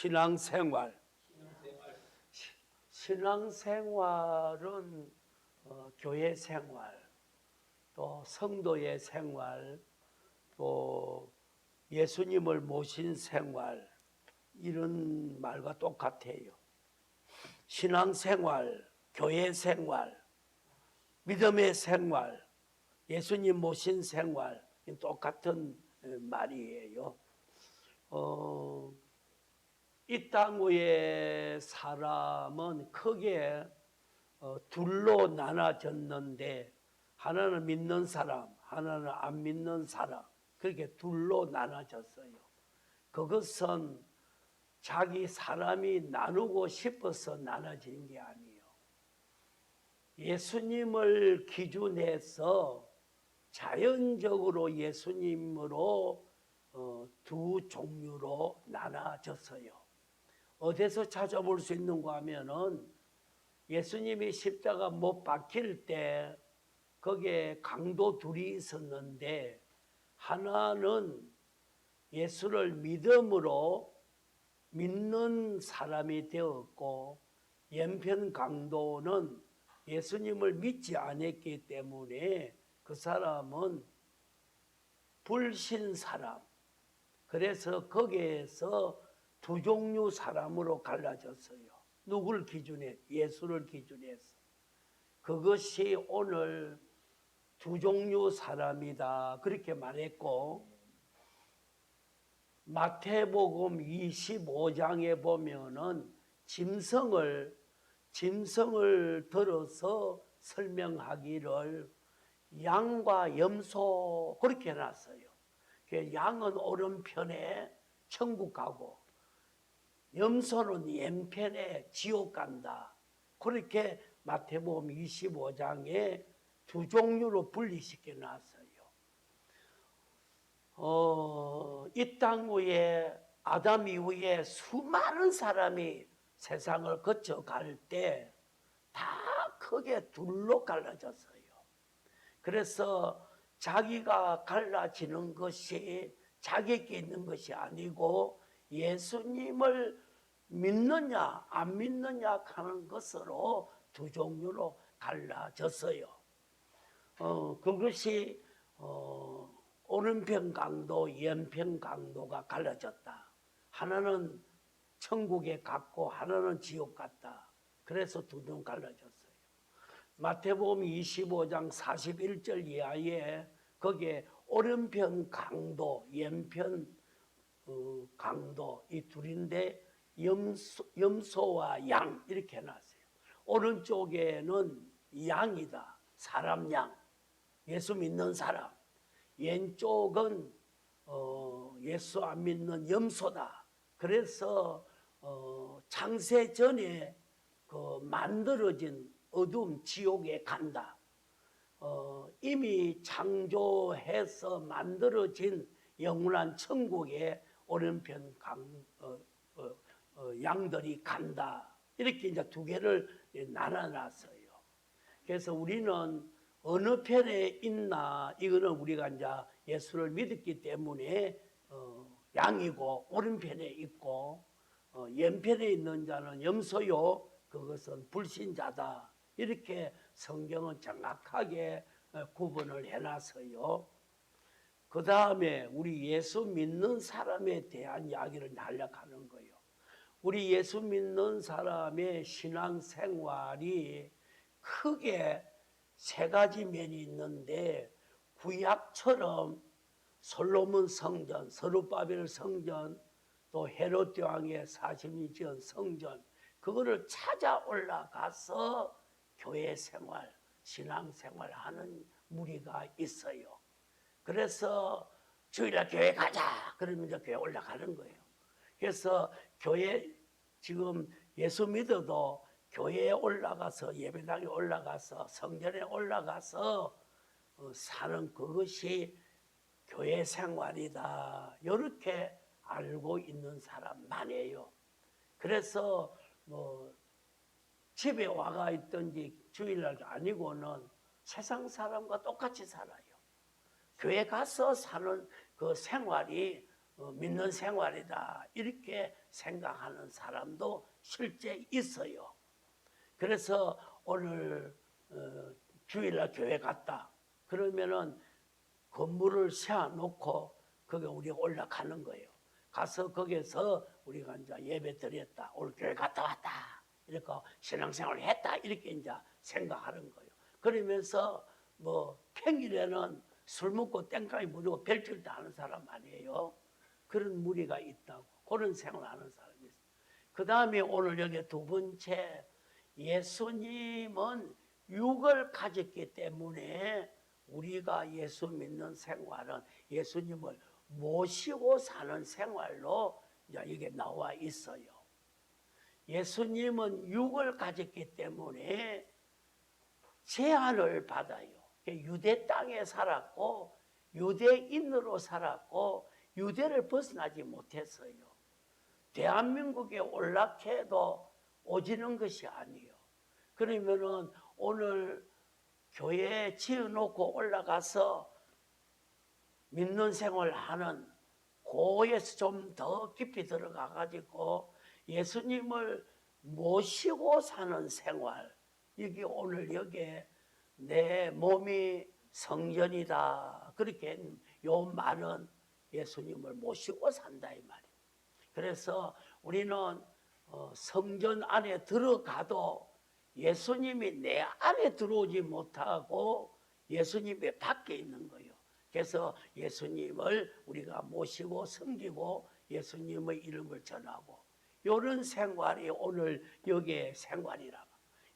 신앙생활. 신앙생활은 교회 생활, 또 성도의 생활, 또 예수님을 모신 생활, 이런 말과 똑같아요. 신앙생활, 교회 생활, 믿음의 생활, 예수님 모신 생활, 똑같은 말이에요. 이 땅 위에 사람은 크게 둘로 나눠졌는데, 하나는 믿는 사람, 하나는 안 믿는 사람, 그렇게 둘로 나눠졌어요. 그것은 자기 사람이 나누고 싶어서 나눠진 게 아니에요. 예수님을 기준해서 자연적으로 예수님으로 두 종류로 나눠졌어요. 어디서 찾아볼 수 있는가 하면은 예수님이 십자가 못 박힐 때 거기에 강도 둘이 있었는데, 하나는 예수를 믿음으로 믿는 사람이 되었고, 왼편 강도는 예수님을 믿지 않았기 때문에 그 사람은 불신 사람, 그래서 거기에서 두 종류 사람으로 갈라졌어요. 누구를 기준해? 예수를 기준해서. 그것이 오늘 두 종류 사람이다, 그렇게 말했고, 마태복음 25장에 보면은 짐승을 들어서 설명하기를 양과 염소 그렇게 해놨어요. 양은 오른편에 천국 가고 염소는 왼편에 지옥 간다, 그렇게 마태복음 25장에 두 종류로 분리시켜 놨어요. 이 땅 위에 아담 이후에 수많은 사람이 세상을 거쳐갈 때 다 크게 둘로 갈라졌어요. 그래서 자기가 갈라지는 것이 자기에게 있는 것이 아니고 예수님을 믿느냐 안 믿느냐 하는 것으로 두 종류로 갈라졌어요. 그것이 오른편 강도, 왼편 강도가 갈라졌다. 하나는 천국에 갔고 하나는 지옥 갔다. 그래서 두 등 갈라졌어요. 마태복음 25장 41절 이하에 거기에 오른편 강도, 왼편 강도, 이 둘인데 염소와 양 이렇게 해놨어요. 오른쪽에는 양이다, 사람 양, 예수 믿는 사람. 왼쪽은 예수 안 믿는 염소다. 그래서 창세 전에 만들어진 어둠 지옥에 간다. 이미 창조해서 만들어진 영원한 천국에 오른편 양들이 간다. 이렇게 이제 두 개를 나눠놨어요. 그래서 우리는 어느 편에 있나, 이거는 우리가 이제 예수를 믿었기 때문에 양이고 오른편에 있고, 왼편에 있는 자는 염소요, 그것은 불신자다. 이렇게 성경은 정확하게 구분을 해놨어요. 그 다음에 우리 예수 믿는 사람에 대한 이야기를 하려고 하는 거예요. 우리 예수 믿는 사람의 신앙생활이 크게 세 가지 면이 있는데, 구약처럼 솔로몬 성전, 스룹바벨 성전, 또 헤롯 왕의 40년 지은 성전, 그거를 찾아 올라가서 교회 생활, 신앙 생활하는 무리가 있어요. 그래서 주일날 교회 가자 그러면 이제 교회 올라가는 거예요. 그래서 교회, 지금 예수 믿어도 교회에 올라가서, 예배당에 올라가서, 성전에 올라가서 사는 그것이 교회 생활이다, 이렇게 알고 있는 사람만이에요. 그래서 집에 와가 있든지 주일날 아니고는 세상 사람과 똑같이 살아요. 교회 가서 사는 그 생활이 믿는 생활이다, 이렇게 생각하는 사람도 실제 있어요. 그래서 오늘 주일날 교회 갔다 그러면은 건물을 세워놓고 거기 우리가 올라가는 거예요. 가서 거기서 우리가 이제 예배 드렸다, 오늘 교회 갔다 왔다, 이렇게 신앙생활을 했다, 이렇게 이제 생각하는 거예요. 그러면서 뭐 평일에는 술 먹고 땡깡이 부리고 별짓도 하는 사람 아니에요. 그런 무리가 있다고, 그런 생활하는 사람이 있어요. 그 다음에 오늘 여기 두 번째, 예수님은 육을 가졌기 때문에 우리가 예수 믿는 생활은 예수님을 모시고 사는 생활로 이제 이게 나와 있어요. 예수님은 육을 가졌기 때문에 제한을 받아요. 유대 땅에 살았고 유대인으로 살았고 유대를 벗어나지 못했어요. 대한민국에 올라해도 오지는 것이 아니에요. 그러면은 오늘 교회에 지어놓고 올라가서 믿는 생활을 하는 고에서 좀 더 깊이 들어가 가지고 예수님을 모시고 사는 생활, 이게 오늘 여기에 내 몸이 성전이다, 그렇게 요 말은 예수님을 모시고 산다 이 말이에요. 그래서 우리는 성전 안에 들어가도 예수님이 내 안에 들어오지 못하고 예수님이 밖에 있는 거예요. 그래서 예수님을 우리가 모시고 섬기고 예수님의 이름을 전하고 이런 생활이 오늘 여기의 생활이라고.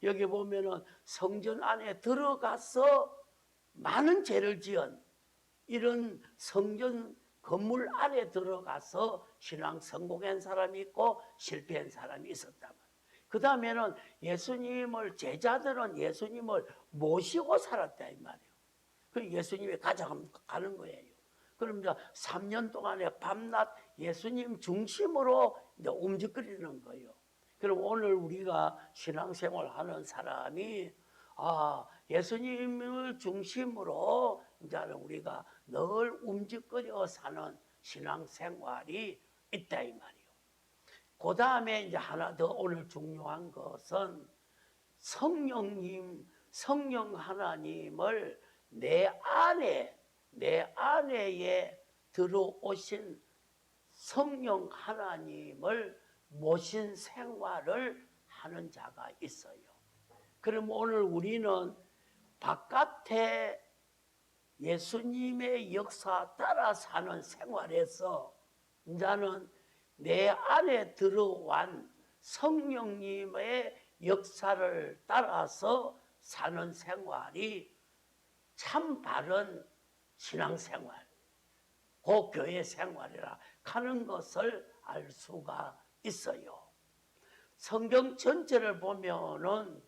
여기 보면은 성전 안에 들어가서 많은 죄를 지은 이런 성전 건물 안에 들어가서 신앙 성공한 사람이 있고 실패한 사람이 있었다. 그 다음에는 예수님을, 제자들은 예수님을 모시고 살았다 이 말이에요. 그 예수님이 가져가는 거예요. 그럼 이제 3년 동안에 밤낮 예수님 중심으로 이제 움직이는 거예요. 그럼 오늘 우리가 신앙생활 하는 사람이 예수님을 중심으로 이제 우리가 늘 움직여 사는 신앙생활이 있다 이 말이에요. 그 다음에 이제 하나 더 오늘 중요한 것은 성령 하나님을 내 안에 들어오신 성령 하나님을 모신 생활을 하는 자가 있어요. 그럼 오늘 우리는 바깥에 예수님의 역사 따라 사는 생활에서 이제는 내 안에 들어온 성령님의 역사를 따라서 사는 생활이 참 바른 신앙생활, 그 교회 생활이라 하는 것을 알 수가 있어요. 성경 전체를 보면은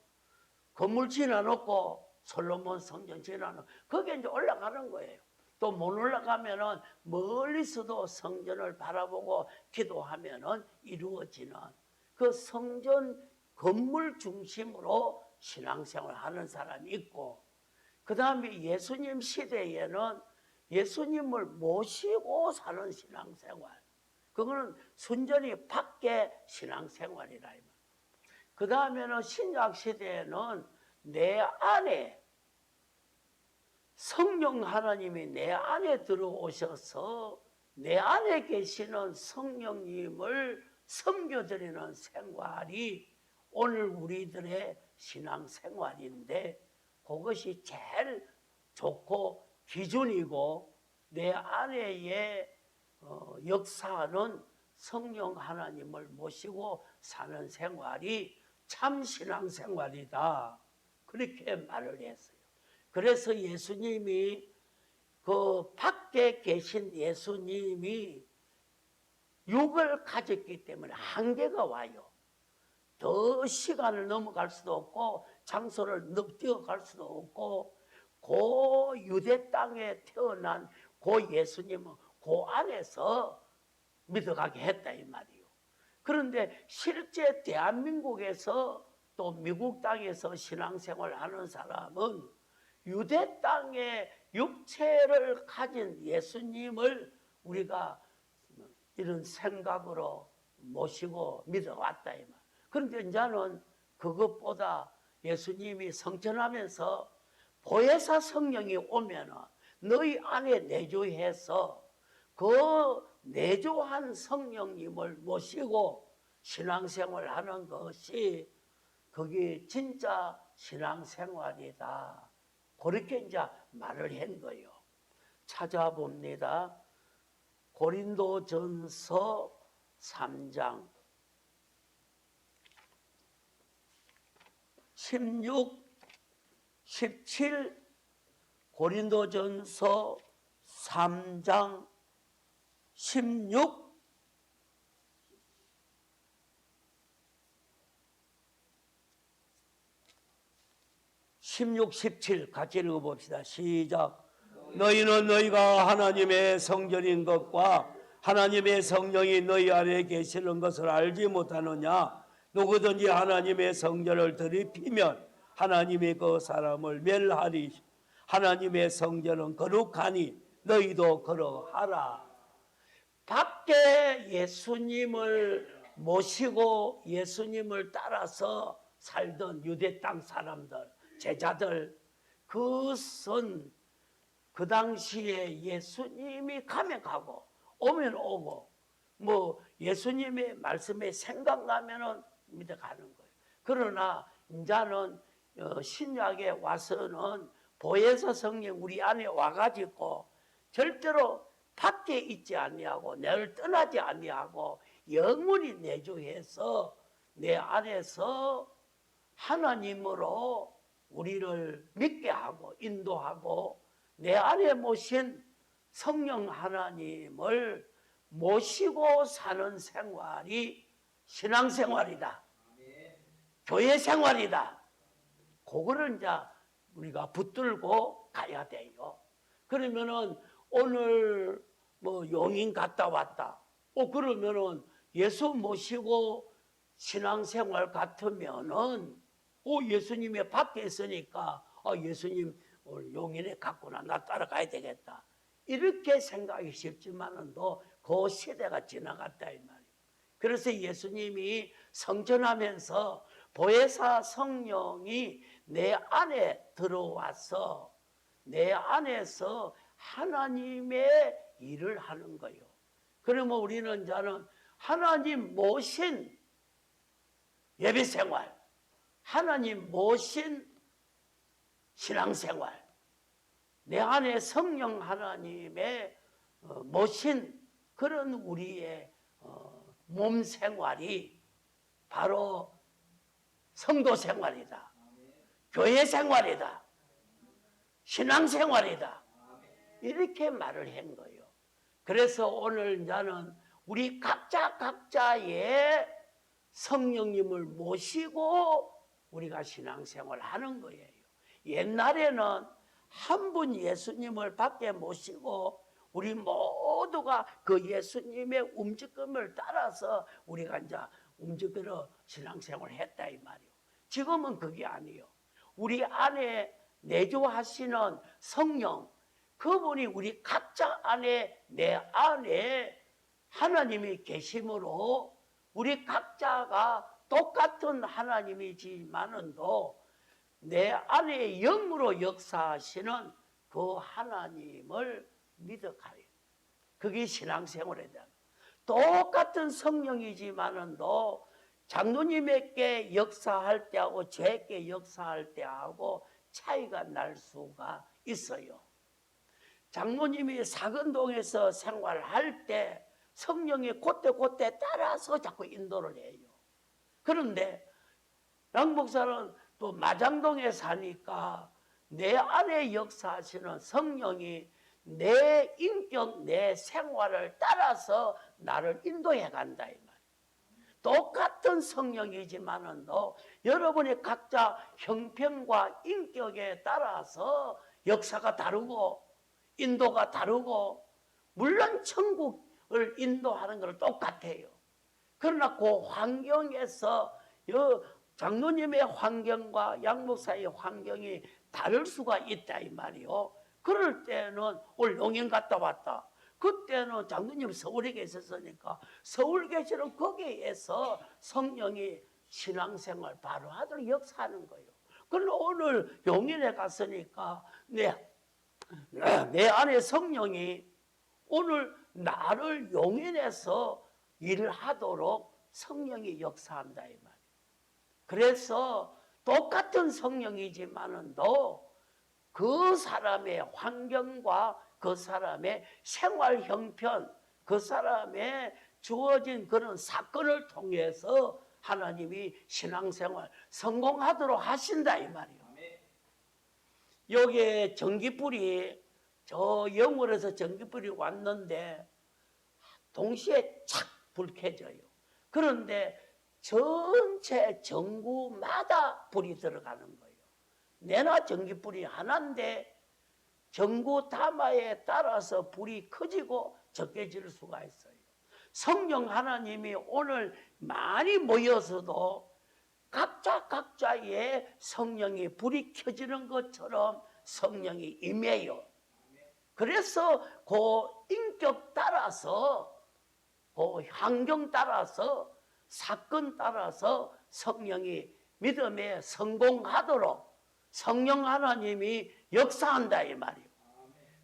건물 지어놓고 솔로몬 성전 지어놓고 거기에 이제 올라가는 거예요. 또 못 올라가면은 멀리서도 성전을 바라보고 기도하면은 이루어지는 그 성전 건물 중심으로 신앙생활 하는 사람이 있고, 그 다음에 예수님 시대에는 예수님을 모시고 사는 신앙생활, 그거는 순전히 밖의 신앙생활이라. 그 다음에는 신약 시대에는 내 안에 성령 하나님이 내 안에 들어오셔서 내 안에 계시는 성령님을 섬겨드리는 생활이 오늘 우리들의 신앙생활인데, 그것이 제일 좋고 기준이고 내 안에 역사하는 성령 하나님을 모시고 사는 생활이 참 신앙생활이다, 그렇게 말을 했어요. 그래서 예수님이 그 밖에 계신 예수님이 육을 가졌기 때문에 한계가 와요. 더 시간을 넘어갈 수도 없고 장소를 뛰어갈 수도 없고, 그 유대 땅에 태어난 그 예수님은 그 안에서 믿어가게 했다 이 말이에요. 그런데 실제 대한민국에서 또 미국 땅에서 신앙생활을 하는 사람은 유대 땅에 육체를 가진 예수님을 우리가 이런 생각으로 모시고 믿어왔다 이 말. 그런데 이제는 그것보다 예수님이 성천하면서 보혜사 성령이 오면은 너희 안에 내주해서 그 내주한 성령님을 모시고 신앙생활 하는 것이 그게 진짜 신앙생활이다. 그렇게 이제 말을 한 거예요. 찾아봅니다. 고린도전서 3장 16, 17 고린도전서 3장 16 16, 17 같이 읽어봅시다. 시작. 너희는 너희가 하나님의 성전인 것과 하나님의 성령이 너희 안에 계시는 것을 알지 못하느냐? 누구든지 하나님의 성전을 더럽히면 하나님이 그 사람을 멸하리. 하나님의 성전은 거룩하니 너희도 그러하라. 밖에 예수님을 모시고 예수님을 따라서 살던 유대 땅 사람들, 제자들, 그것은 그 당시에 예수님이 가면 가고 오면 오고 뭐 예수님의 말씀에 생각나면은 믿어가는 거예요. 그러나 이제는 신약에 와서는 보혜사 성령 우리 안에 와가지고 절대로 밖에 있지 아니하고 나를 떠나지 아니하고 영원히 내주해서 내 안에서 하나님으로 우리를 믿게 하고 인도하고 내 안에 모신 성령 하나님을 모시고 사는 생활이 신앙생활이다. 교회 생활이다. 그거를 이제 우리가 붙들고 가야 돼요. 그러면은 오늘 뭐 용인 갔다 왔다. 그러면은 예수 모시고 신앙생활 같으면은 예수님이 밖에 있으니까 예수님 오늘 용인에 갔구나. 나 따라가야 되겠다. 이렇게 생각이 쉽지만은도 그 시대가 지나갔다 이 말이에요. 그래서 예수님이 성전하면서 보혜사 성령이 내 안에 들어와서 내 안에서 하나님의 일을 하는 거예요. 그러면 우리는 이제는 하나님 모신 예배생활, 하나님 모신 신앙생활, 내 안에 성령 하나님의 모신 그런 우리의 몸생활이 바로 성도생활이다. 교회생활이다. 신앙생활이다. 이렇게 말을 한 거예요. 그래서 오늘 이제는 우리 각자의 성령님을 모시고 우리가 신앙생활을 하는 거예요. 옛날에는 한 분 예수님을 밖에 모시고 우리 모두가 그 예수님의 움직임을 따라서 우리가 이제 움직여 신앙생활을 했다 이 말이에요. 지금은 그게 아니에요. 우리 안에 내주하시는 성령, 그분이 우리 각자 안에 내 안에 하나님이 계심으로 우리 각자가 똑같은 하나님이지만은도 내 안에 영으로 역사하시는 그 하나님을 믿어가요. 그게 신앙생활이다. 똑같은 성령이지만은도 장로님에게 역사할 때하고 저에게 역사할 때하고 차이가 날 수가 있어요. 장로님이 사근동에서 생활할 때 성령이 그때 따라서 자꾸 인도를 해요. 그런데 양 목사는 또 마장동에 사니까 내 안에 역사하시는 성령이 내 인격, 내 생활을 따라서 나를 인도해 간다 이 말이에요. 똑같은 성령이지만은 여러분의 각자 형편과 인격에 따라서 역사가 다르고 인도가 다르고 물론 천국을 인도하는 건 똑같아요. 그러나 그 환경에서 장로님의 환경과 양목사의 환경이 다를 수가 있다 이 말이요. 그럴 때는 오늘 용인 갔다 왔다. 그때는 장로님 서울에 계셨으니까 서울 계시는 거기에서 성령이 신앙생활 바로 하도록 역사하는 거예요. 그러나 오늘 용인에 갔으니까 내 안에 성령이 오늘 나를 용인해서 일을 하도록 성령이 역사한다 이 말이에요. 그래서 똑같은 성령이지만은도 그 사람의 환경과 그 사람의 생활 형편, 그 사람의 주어진 그런 사건을 통해서 하나님이 신앙생활 성공하도록 하신다 이 말이에요. 여기에 전기불이 저 영월에서 전기불이 왔는데 동시에 착 불 켜져요. 그런데 전체 전구마다 불이 들어가는 거예요. 내나 전기불이 하나인데 전구 담화에 따라서 불이 커지고 적게질 수가 있어요. 성령 하나님이 오늘 많이 모여서도 각자의 성령이 불이 켜지는 것처럼 성령이 임해요. 그래서 그 인격 따라서 그 환경 따라서 사건 따라서 성령이 믿음에 성공하도록 성령 하나님이 역사한다 이 말이에요.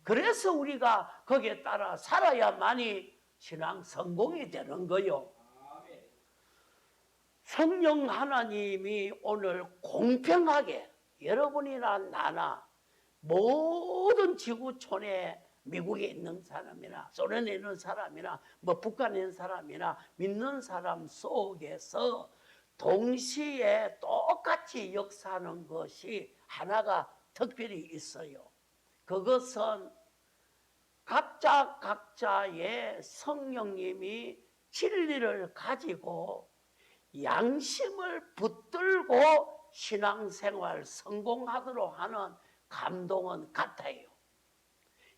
그래서 우리가 거기에 따라 살아야만이 신앙 성공이 되는 거요. 성령 하나님이 오늘 공평하게 여러분이나 나나 모든 지구촌에 미국에 있는 사람이나 소련에 있는 사람이나 뭐 북한에 있는 사람이나 믿는 사람 속에서 동시에 똑같이 역사하는 것이 하나가 특별히 있어요. 그것은 각자의 성령님이 진리를 가지고 양심을 붙들고 신앙생활 성공하도록 하는 감동은 같아요.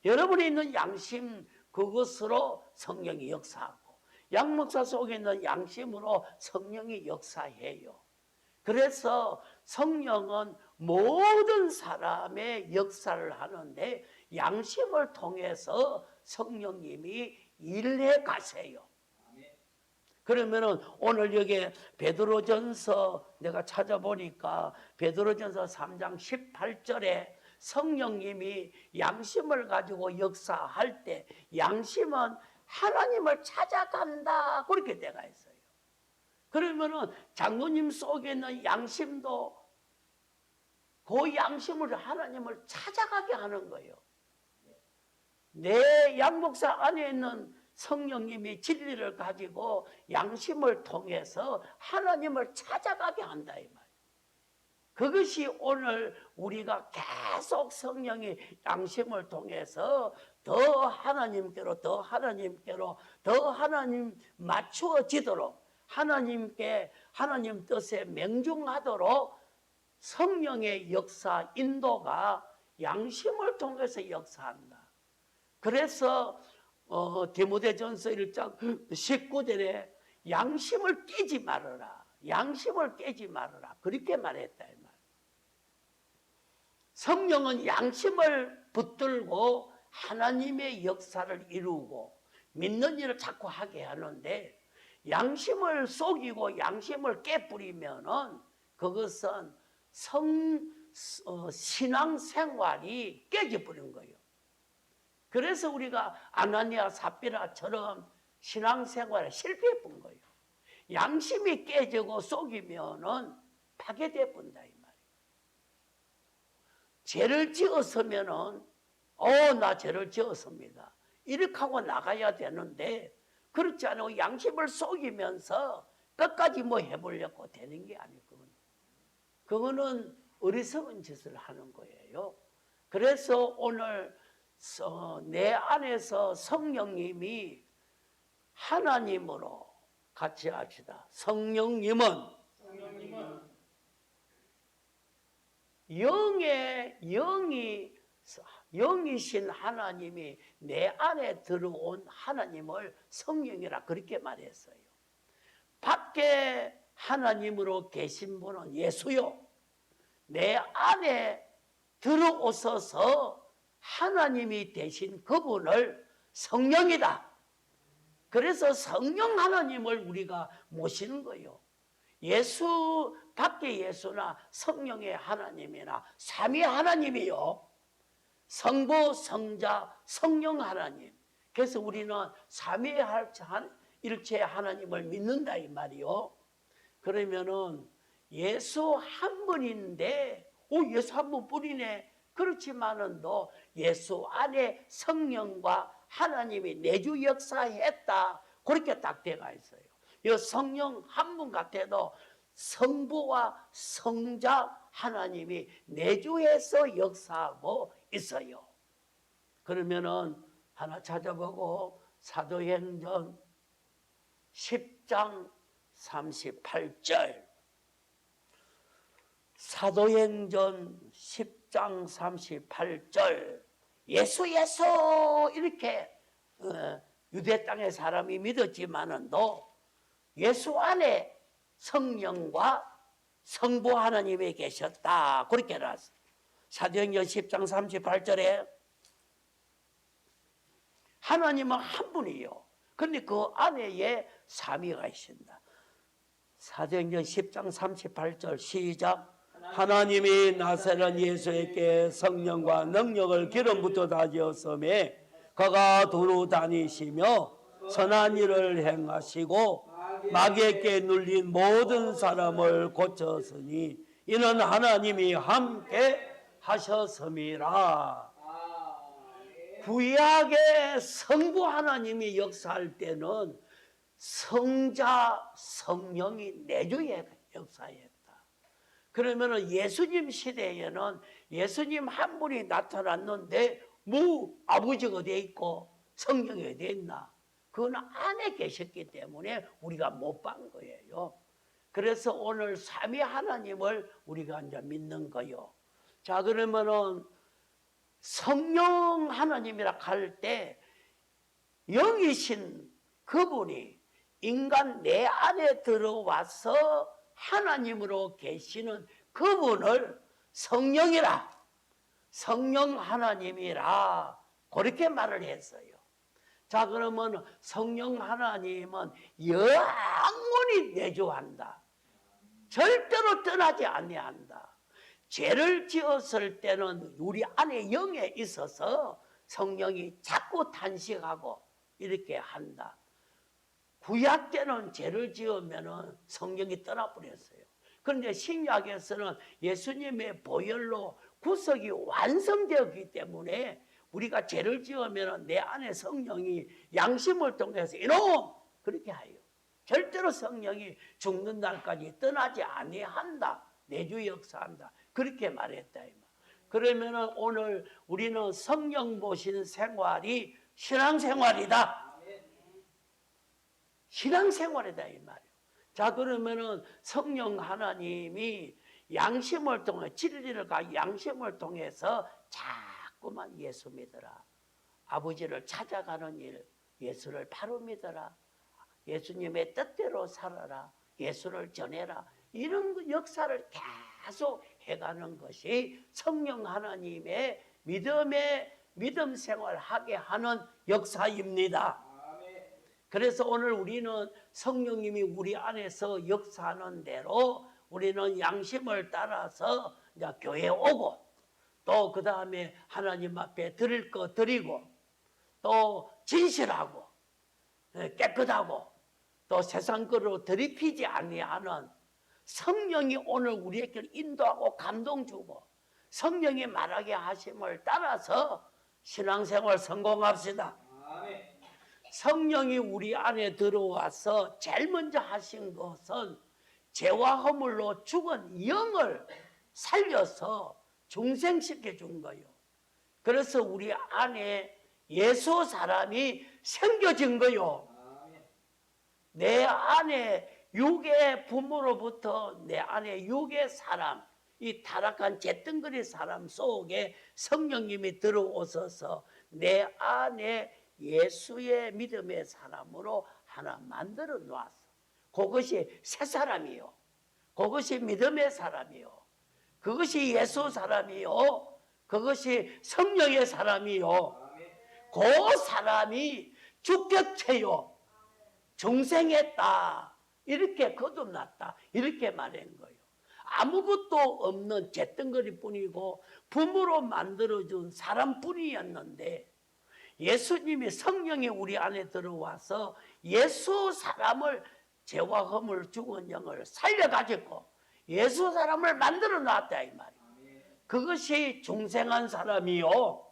여러분이 있는 양심 그것으로 성령이 역사하고 양목사 속에 있는 양심으로 성령이 역사해요. 그래서 성령은 모든 사람의 역사를 하는데 양심을 통해서 성령님이 일해 가세요. 그러면은 오늘 여기 베드로전서 내가 찾아보니까 베드로전서 3장 18절에 성령님이 양심을 가지고 역사할 때 양심은 하나님을 찾아간다 그렇게 되어 있어요. 그러면은 장로님 속에 있는 양심도 그 양심을 하나님을 찾아가게 하는 거예요. 내 양목사 안에 있는 성령님이 진리를 가지고 양심을 통해서 하나님을 찾아가게 한다 이 말이에요. 그것이 오늘 우리가 계속 성령이 양심을 통해서 더 하나님께로 더 하나님 맞추어지도록 하나님께 하나님 뜻에 명중하도록 성령의 역사 인도가 양심을 통해서 역사한다. 그래서 디모데전서 1장 19절에 양심을 깨지 말아라. 양심을 깨지 말아라. 그렇게 말했다 이 말. 성령은 양심을 붙들고 하나님의 역사를 이루고 믿는 일을 자꾸 하게 하는데 양심을 속이고 양심을 깨뿌리면은 그것은 신앙생활이 깨져버린 거예요. 그래서 우리가 아나니아 삽비라처럼 신앙생활에 실패해 본 거예요. 양심이 깨지고 속이면은 파괴돼 본다 이 말이에요. 죄를 지었으면은 나 죄를 지었습니다. 이렇게 하고 나가야 되는데 그렇지 않고 양심을 속이면서 끝까지 뭐 해보려고 되는 게 아니고 그거는 어리석은 짓을 하는 거예요. 그래서 오늘 내 안에서 성령님이 하나님으로 같이 합시다. 성령님은 영이신 하나님이 내 안에 들어온 하나님을 성령이라 그렇게 말했어요. 밖에 하나님으로 계신 분은 예수요. 내 안에 들어오셔서 하나님이 되신 그분을 성령이다. 그래서 성령 하나님을 우리가 모시는 거예요. 예수 밖에 예수나 성령의 하나님이나 삼위 하나님이요. 성부, 성자, 성령 하나님. 그래서 우리는 삼위일체 하나님을 믿는다 이 말이요. 그러면은 예수 한 분인데, 예수 한 분뿐이네. 그렇지만은 또 예수 안에 성령과 하나님이 내주 역사했다. 그렇게 딱 돼가 있어요. 이 성령 한 분 같아도 성부와 성자 하나님이 내주해서 역사하고 있어요. 그러면은 하나 찾아보고 사도행전 10장 38절. 사도행전 10장 38절. 예수 이렇게 유대 땅의 사람이 믿었지만은 또 예수 안에 성령과 성부 하나님이 계셨다. 그렇게 나왔어요. 사도행전 10장 38절에 하나님은 한 분이요. 그런데 그 안에 삼위가 있습니다. 사도행전 10장 38절 시작. 하나님이 나사렛 예수에게 성령과 능력을 기름부터 다지었음에 그가 두루 다니시며 선한 일을 행하시고 마귀에게 눌린 모든 사람을 고쳤으니 이는 하나님이 함께 하셨음이라. 구약의 성부 하나님이 역사할 때는 성자, 성령이 내주에 역사했다. 그러면 예수님 시대에는 예수님 한 분이 나타났는데 아버지가 어디에 있고 성령이 어디에 있나? 그건 안에 계셨기 때문에 우리가 못 본 거예요. 그래서 오늘 삼위 하나님을 우리가 이제 믿는 거요. 자, 그러면은 성령 하나님이라 할 때 영이신 그분이 인간 내 안에 들어와서 하나님으로 계시는 그분을 성령이라, 성령 하나님이라 그렇게 말을 했어요. 자, 그러면 성령 하나님은 영원히 내주한다. 절대로 떠나지 아니한다. 죄를 지었을 때는 우리 안에 영에 있어서 성령이 자꾸 탄식하고 이렇게 한다. 구약 때는 죄를 지으면 성령이 떠나버렸어요. 그런데 신약에서는 예수님의 보혈로 구속이 완성되었기 때문에 우리가 죄를 지으면 내 안에 성령이 양심을 통해서 이놈! 그렇게 해요. 절대로 성령이 죽는 날까지 떠나지 아니한다. 내주 역사한다. 그렇게 말했다. 그러면 오늘 우리는 성령 모신 생활이 신앙생활이다. 신앙생활이다 이 말이에요. 자, 그러면은 성령 하나님이 양심을 통해 진리를 양심을 통해서 자꾸만 예수 믿어라. 아버지를 찾아가는 일, 예수를 바로 믿어라. 예수님의 뜻대로 살아라. 예수를 전해라. 이런 역사를 계속 해가는 것이 성령 하나님의 믿음 생활하게 하는 역사입니다. 그래서 오늘 우리는 성령님이 우리 안에서 역사하는 대로 우리는 양심을 따라서 이제 교회에 오고 또 그 다음에 하나님 앞에 드릴 거 드리고 또 진실하고 깨끗하고 또 세상 거로 들이피지 아니하는 성령이 오늘 우리에게 인도하고 감동 주고 성령이 말하게 하심을 따라서 신앙생활 성공합시다. 성령이 우리 안에 들어와서 제일 먼저 하신 것은 죄와 허물로 죽은 영을 살려서 중생시켜 준 거예요. 그래서 우리 안에 예수 사람이 생겨진 거예요. 내 안에 육의 부모로부터 내 안에 육의 사람, 이 타락한 잿덩거리 사람 속에 성령님이 들어오셔서 내 안에 예수의 믿음의 사람으로 하나 만들어 놓았어. 그것이 새 사람이요. 그것이 믿음의 사람이요. 그것이 예수 사람이요. 그것이 성령의 사람이요. 그 사람이 주격체요 중생했다 이렇게 거듭났다 이렇게 말한 거예요. 아무것도 없는 잿덩거리뿐이고 부모로 만들어준 사람뿐이었는데 예수님이 성령이 우리 안에 들어와서 예수 사람을 죄와 허물 죽은 영을 살려가지고 예수 사람을 만들어 놨다 이 말이에요. 그것이 중생한 사람이요.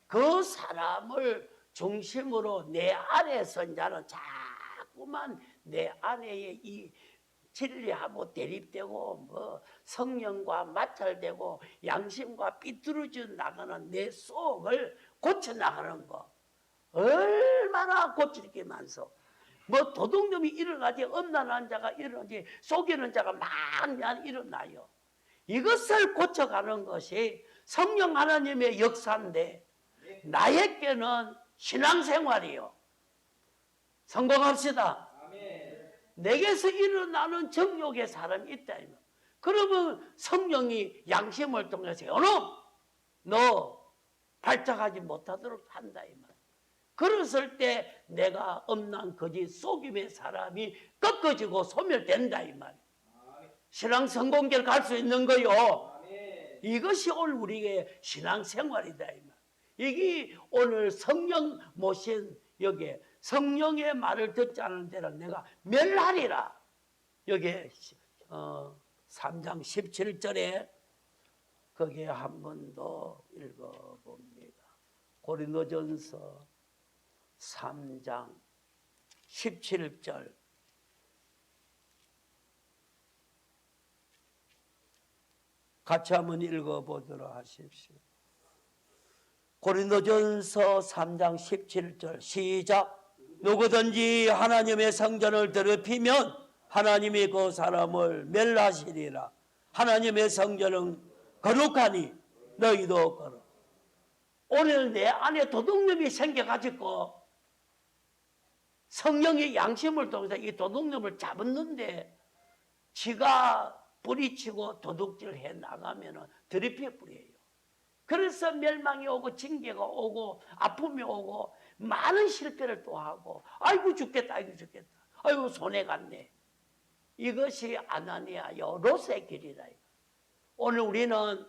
그 사람을 중심으로 내 안에서 이제는 자꾸만 내 안에 이 진리하고 대립되고 뭐 성령과 마찰되고 양심과 삐뚤어져 나가는 내 속을 고쳐 나가는 거 얼마나 고칠 게 많소. 뭐 도둑놈이 일어나지 엄난한 자가 일어나지 속이는 자가 막 일어나요. 이것을 고쳐가는 것이 성령 하나님의 역사인데 나에게는 신앙생활이요. 성공합시다. 내게서 일어나는 정욕의 사람이 있다. 그러면 성령이 양심을 통해서 요놈 너 발작하지 못하도록 한다. 이 말. 그랬을 때 내가 엄난 거짓 속임의 사람이 꺾어지고 소멸된다. 이 말. 신앙 성공길 갈 수 있는 거요. 이것이 오늘 우리의 신앙생활이다. 이 말. 이게 오늘 성령 모신 여기에 성령의 말을 듣지 않은 데는 내가 멸하리라. 여기에 3장 17절에 거기에 한 번 더 읽어봅니다. 고린도전서 3장 17절 같이 한번 읽어보도록 하십시오. 고린도전서 3장 17절 시작. 누구든지 하나님의 성전을 더럽히면 하나님이 그 사람을 멸하시리라. 하나님의 성전은 거룩하니 너희도 거룩. 오늘 내 안에 도둑놈이 생겨가지고 성령의 양심을 통해서 이 도둑놈을 잡았는데 지가 뿌리치고 도둑질 해 나가면 더럽혀 뿌려요. 그래서 멸망이 오고 징계가 오고 아픔이 오고 많은 실패를 또 하고 아이고 죽겠다 아이고 죽겠다 아이고 손해 갔네. 이것이 아나니아요 롯의 길이라. 오늘 우리는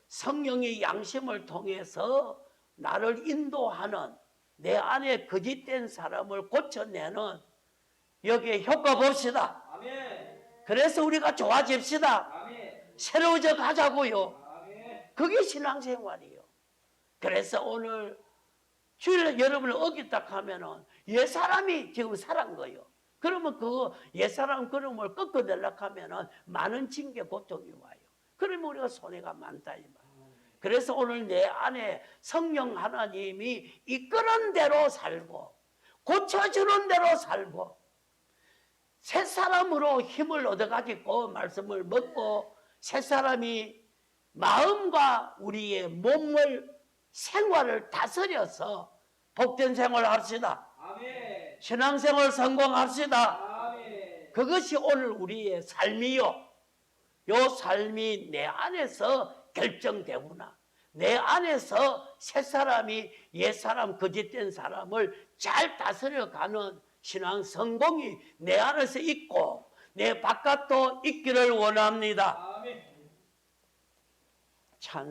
성령의 양심을 통해서 나를 인도하는 내 안에 거짓된 사람을 고쳐내는 여기에 효과 봅시다. 아멘. 그래서 우리가 좋아집시다. 아멘. 새로워져 가자고요. 아멘. 그게 신앙생활이에요. 그래서 오늘 주일 여러분을 어겼다 하면은 옛사람이 지금 살은 거예요. 그러면 그 옛사람 그름을 꺾어내려고 하면은 많은 징계 고통이 와요. 그러면 우리가 손해가 많다 이 말. 그래서 오늘 내 안에 성령 하나님이 이끄는 대로 살고 고쳐주는 대로 살고 새 사람으로 힘을 얻어가지고 말씀을 먹고 새 사람이 마음과 우리의 몸을 생활을 다스려서 복된 생활을 합시다. 아멘. 신앙생활 성공합시다. 아멘. 그것이 오늘 우리의 삶이요. 요 삶이 내 안에서 결정되구나. 내 안에서 새 사람이 옛 사람 거짓된 사람을 잘 다스려가는 신앙 성공이 내 안에서 있고 내 바깥도 있기를 원합니다. 아멘. 참